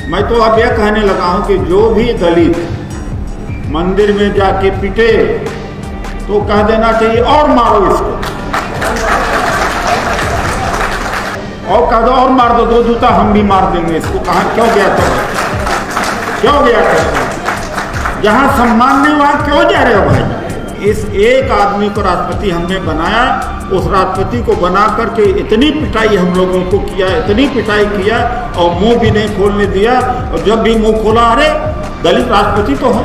मैं तो अब यह कहने लगा हूं कि जो भी दलित मंदिर में जाके पिटे तो कह देना चाहिए और मारो इसको, और कह दो और मार दो, 2 जूता हम भी मार देंगे इसको। कहाँ क्यों गया था, क्यों गया था? जहां सम्मान नहीं वहां क्यों जा रहे हो भाई? इस एक आदमी को राष्ट्रपति हमने बनाया, उस राष्ट्रपति को बना करके इतनी पिटाई हम लोगों को किया, इतनी पिटाई किया और मुंह भी नहीं खोलने दिया। और जब भी मुंह खोला, अरे दलित राष्ट्रपति तो हो।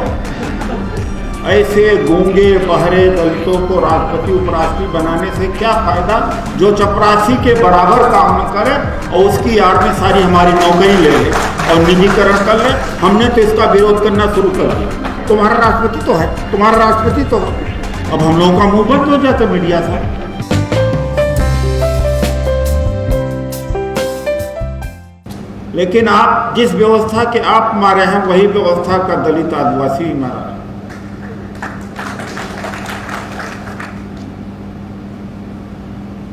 ऐसे गूंगे बहरे दलितों को राष्ट्रपति उपराष्ट्रपति बनाने से क्या फायदा, जो चपरासी के बराबर काम न करे और उसकी आड़ में सारी हमारी नौकरी ले ले और निजीकरण कर ले। हमने तो इसका विरोध करना शुरू कर दिया। तुम्हारा राष्ट्रपति तो है, तुम्हारा राष्ट्रपति तो है। अब हम लोगों का मुंह बंद हो जाता मीडिया से। लेकिन आप जिस व्यवस्था के आप मारे हैं वही व्यवस्था का दलित आदिवासी ही मारा है।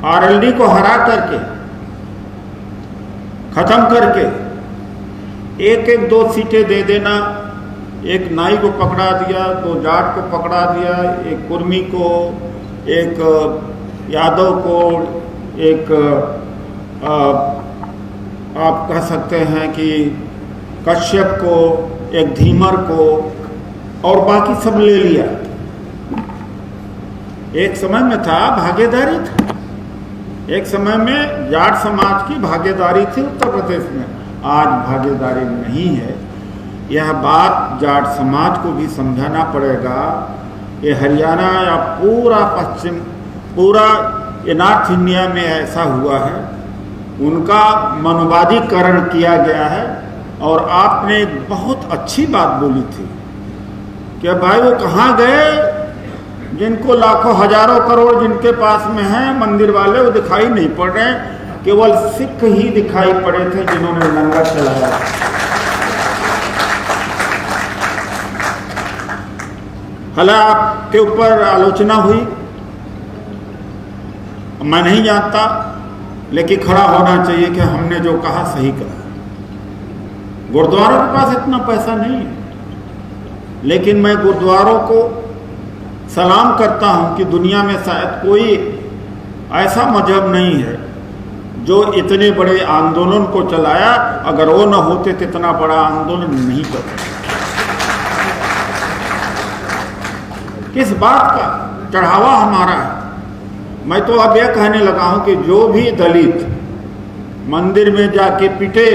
आरएलडी को हरा करके, खत्म करके, एक एक 2 सीटें दे देना। एक नाई को पकड़ा दिया, 2 जाट को पकड़ा दिया, एक कुर्मी को, एक यादव को, एक आप कह सकते हैं कि कश्यप को, एक धीमर को, और बाकी सब ले लिया। एक समय में था भागीदारी था, एक समय में जाट समाज की भागीदारी थी उत्तर प्रदेश में। आज भागीदारी नहीं है। यह बात जाट समाज को भी समझाना पड़ेगा। ये हरियाणा या पूरा पश्चिम, पूरा ये नॉर्थ इंडिया में ऐसा हुआ है। उनका मनोवादीकरण किया गया है। और आपने एक बहुत अच्छी बात बोली थी कि भाई वो कहाँ गए जिनको लाखों हजारों करोड़ जिनके पास में हैं मंदिर वाले, वो दिखाई नहीं पड़ रहे। केवल सिख ही दिखाई पड़े थे जिन्होंने लंगर चलाया। हालांकि आपके ऊपर आलोचना हुई, मैं नहीं जानता, लेकिन खड़ा होना चाहिए कि हमने जो कहा सही कहा। गुरुद्वारों के पास इतना पैसा नहीं है, लेकिन मैं गुरुद्वारों को सलाम करता हूं कि दुनिया में शायद कोई ऐसा मजहब नहीं है जो इतने बड़े आंदोलन को चलाया। अगर वो न होते तो इतना बड़ा आंदोलन नहीं करते। किस बात का चढ़ावा हमारा है? मैं तो अब यह कहने लगा हूं कि जो भी दलित मंदिर में जाके पिटे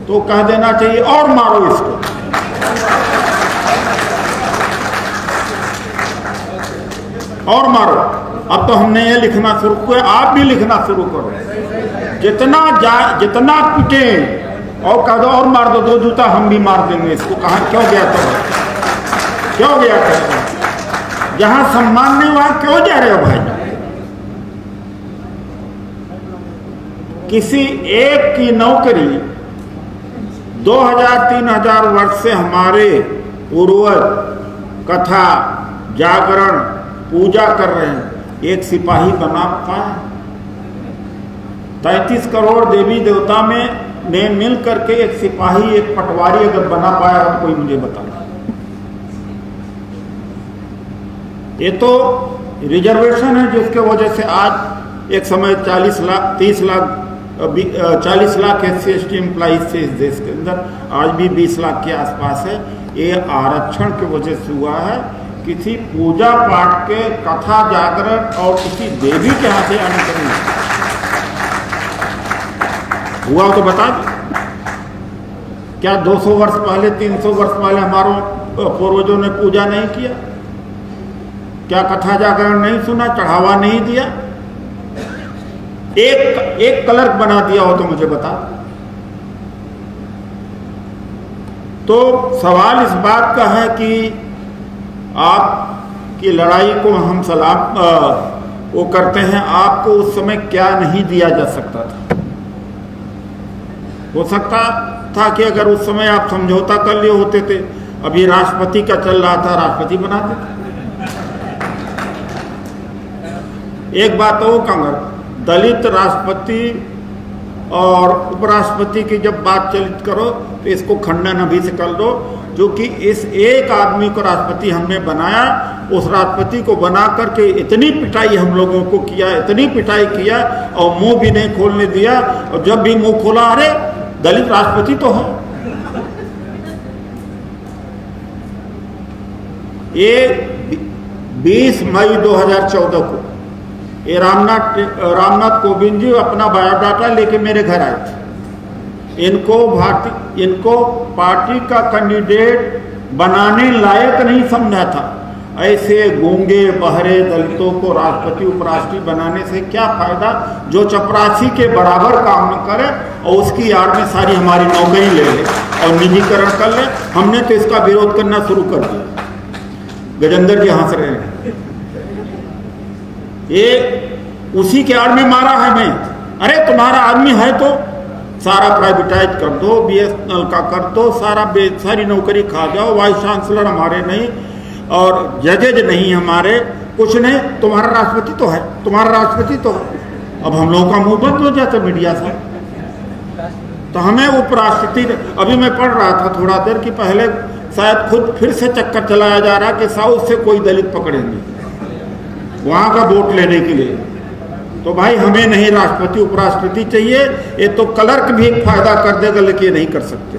तो कह देना चाहिए और मारो इसको, और मारो। अब तो हमने ये लिखना शुरू किया, आप भी लिखना शुरू करो। जितना पिटे और कह दो और मार दो, 2 जूता हम भी मार देंगे इसको। कहाँ क्यों गया था, क्यों गया था? जहां सम्मान नहीं वहां क्यों जा रहे हो भाई? किसी एक की नौकरी 2000-3000 वर्ष से हमारे पूर्वज कथा, जागरण, पूजा कर रहे हैं। एक सिपाही बना पाए? 33 करोड़ देवी देवता में ने मिल करके एक सिपाही, एक पटवारी अगर बना पाया तो कोई मुझे बता। ये तो रिजर्वेशन है जिसके वजह से आज एक समय 40 लाख 30 लाख 40 लाख SC/ST एम्प्लॉइज थे इस देश के अंदर, आज भी 20 लाख के आसपास है। ये आरक्षण की वजह से हुआ है। किसी पूजा पाठ के, कथा, जागरण और किसी देवी के यहाँ से आने के नहीं हुआ तो बता दो। क्या 200 वर्ष पहले, 300 वर्ष पहले हमारों पूर्वजों ने पूजा नहीं किया? क्या कथा जागरण नहीं सुना, चढ़ावा नहीं दिया? एक क्लर्क बना दिया हो तो मुझे बता। तो सवाल इस बात का है कि आपकी लड़ाई को हम सलाम वो करते हैं। आपको उस समय क्या नहीं दिया जा सकता था? हो सकता था कि अगर उस समय आप समझौता कर लिए होते थे, अभी राष्ट्रपति का चल रहा था, राष्ट्रपति बनाते थे। एक बात तो कहूँगा, दलित राष्ट्रपति और उपराष्ट्रपति की जब बात चलित करो तो इसको खंडन अभी से कर दो, जो कि इस एक आदमी को राष्ट्रपति हमने बनाया, उस राष्ट्रपति को बना करके इतनी पिटाई हम लोगों को किया, इतनी पिटाई किया और मुंह भी नहीं खोलने दिया। और जब भी मुंह खोला, अरे दलित राष्ट्रपति तो है। ये 20 मई 2014 को ये रामनाथ कोविंद जी अपना बायोडाटा लेके मेरे घर आए थे। इनको पार्टी का कैंडिडेट बनाने लायक नहीं समझा था। ऐसे गूंगे बहरे दलितों को राष्ट्रपति उपराष्ट्रपति बनाने से क्या फायदा, जो चपरासी के बराबर काम न करे और उसकी आड़ में सारी हमारी नौकरी ले ले और निजीकरण कर ले। हमने तो इसका विरोध करना शुरू कर दिया। गजेंद्र जी हंस रहे हैं, ये उसी के आड़ में मारा है मैं। अरे तुम्हारा आदमी है तो सारा प्राइवेटाइज कर दो, BSNL का कर दो, सारी नौकरी खा जाओ, वाइस चांसलर हमारे नहीं और जजेज नहीं हमारे, कुछ नहीं, तुम्हारा राष्ट्रपति तो है, तुम्हारा राष्ट्रपति तो है। अब हम लोगों का मुंह बंद हो जाता मीडिया से। तो हमें उपराष्ट्रपति, अभी मैं पढ़ रहा था थोड़ा देर कि पहले शायद खुद फिर से चक्कर चलाया जा रहा कि साउथ से कोई दलित पकड़ेंगे वहां का वोट लेने के लिए। तो भाई हमें नहीं राष्ट्रपति उपराष्ट्रपति चाहिए, ये तो क्लर्क भी एक फायदा कर देगा, लेकिन ये नहीं कर सकते।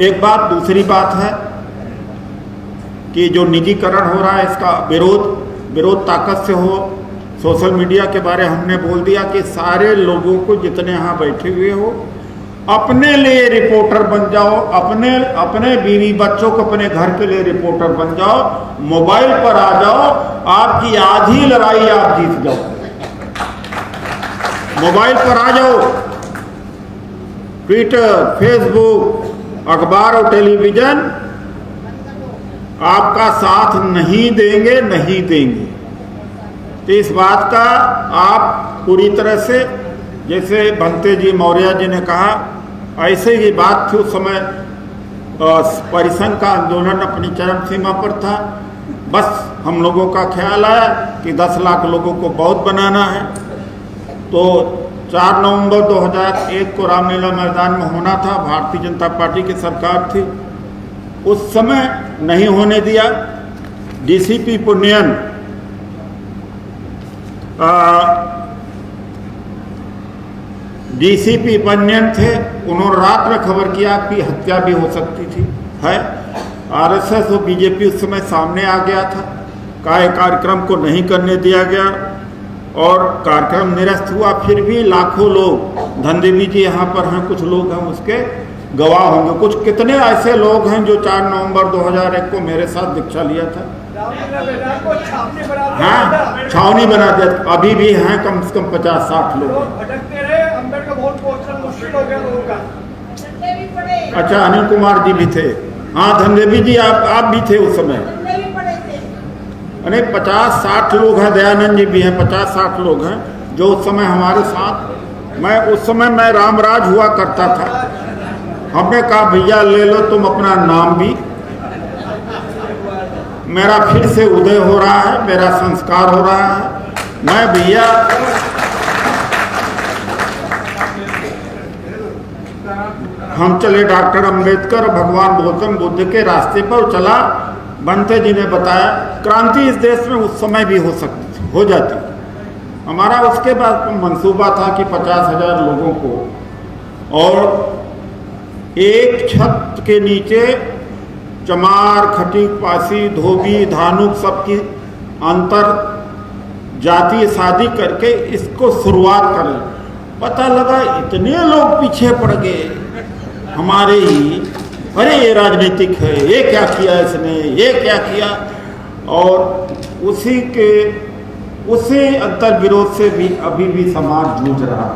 एक बात, दूसरी बात है कि जो निजीकरण हो रहा है इसका विरोध ताकत से हो। सोशल मीडिया के बारे हमने बोल दिया कि सारे लोगों को जितने यहाँ बैठे हुए हो अपने लिए रिपोर्टर बन जाओ, अपने बीवी बच्चों को अपने घर के लिए रिपोर्टर बन जाओ, मोबाइल पर आ जाओ, आपकी आधी लड़ाई आप जीत जाओ। मोबाइल पर आ जाओ, ट्विटर, फेसबुक, अखबार और टेलीविजन आपका साथ नहीं देंगे। तो इस बात का आप पूरी तरह से, जैसे भंते जी मौर्य जी ने कहा, ऐसे ही बात थी उस समय परिसंघ का आंदोलन अपनी चरम सीमा पर था। बस हम लोगों का ख्याल आया कि 10 लाख लोगों को बहुत बनाना है। तो 4 नवंबर 2001 को रामलीला मैदान में होना था, भारतीय जनता पार्टी की सरकार थी, उस समय नहीं होने दिया। DCP पुनियन DCP पन्यन थे, उन्होंने रात में खबर किया कि हत्या भी हो सकती थी है। RSS और BJP उस समय सामने आ गया था, कार्यक्रम को नहीं करने दिया गया और कार्यक्रम निरस्त हुआ। फिर भी लाखों लोग, धनदेवी जी यहाँ पर हैं, कुछ लोग हैं उसके गवाह होंगे। कुछ कितने ऐसे लोग हैं जो 4 नवंबर 2001 को मेरे साथ दीक्षा लिया था। हाँ, छावनी बना दिया। अभी भी हैं कम से कम 50-60 लोग। अच्छा, अनिल कुमार जी भी थे। हाँ, धनदेवी जी आप भी थे उस समय। अरे 50-60 लोग हैं, दयानंद जी भी हैं, 50-60 लोग हैं जो उस समय हमारे साथ। उस समय मैं रामराज हुआ करता था। हमने कहा भैया ले लो तुम अपना नाम भी, मेरा फिर से उदय हो रहा है, मेरा संस्कार हो रहा है। मैं भैया हम चले डॉक्टर अंबेडकर और भगवान गौतम बुद्ध के रास्ते पर चला। बनते जी ने बताया क्रांति इस देश में उस समय भी हो जाती। हमारा उसके बाद मंसूबा था कि 50,000 लोगों को और एक छत के नीचे चमार, खटीक, पासी, धोबी, धानुक सबकी अंतर जातीय शादी करके इसको शुरुआत करें। पता लगा इतने लोग पीछे पड़ गए हमारे ही, अरे ये राजनीतिक है, ये क्या किया इसने, ये क्या किया। और उसी अंतर विरोध से भी अभी भी समाज जूझ रहा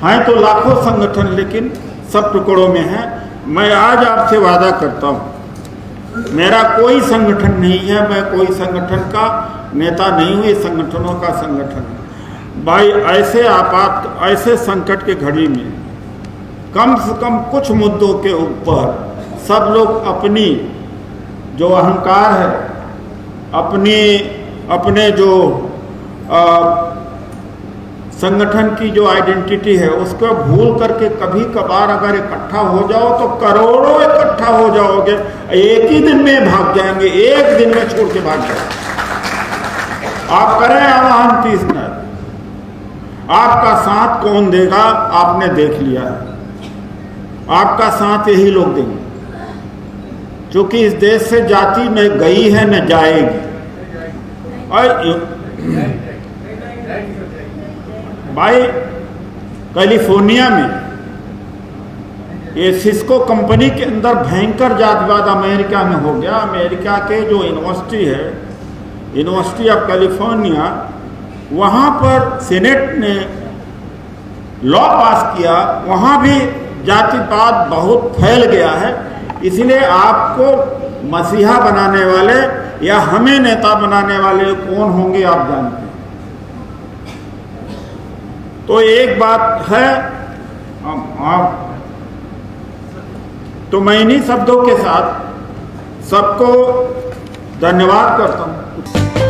है। तो लाखों संगठन लेकिन सब टुकड़ों में है। मैं आज आपसे वादा करता हूँ, मेरा कोई संगठन नहीं है, मैं कोई संगठन का नेता नहीं हूँ, ये संगठनों का संगठन है। भाई ऐसे संकट के घड़ी में कम से कम कुछ मुद्दों के ऊपर सब लोग अपनी जो अहंकार है, अपने जो संगठन की जो आइडेंटिटी है उसको भूल करके कभी कभार अगर इकट्ठा हो जाओ तो करोड़ों इकट्ठा हो जाओगे, एक ही दिन में भाग जाएंगे, एक दिन में छोड़ के भाग जाएंगे। आप करें आवाहन 30 मिनट, आपका साथ कौन देगा आपने देख लिया है, आपका साथ यही लोग देंगे, क्योंकि इस देश से जाति न गई है न जाएगी। और भाई कैलिफोर्निया में ये सिस्को कंपनी के अंदर भयंकर जातिवाद अमेरिका में हो गया। अमेरिका के जो यूनिवर्सिटी है, यूनिवर्सिटी ऑफ कैलिफोर्निया, वहाँ पर सीनेट ने लॉ पास किया, वहाँ भी जातिवाद बहुत फैल गया है। इसलिए आपको मसीहा बनाने वाले या हमें नेता बनाने वाले कौन होंगे आप जानते हैं। तो एक बात है, तो मैं इन्हीं शब्दों के साथ सबको धन्यवाद करता हूँ।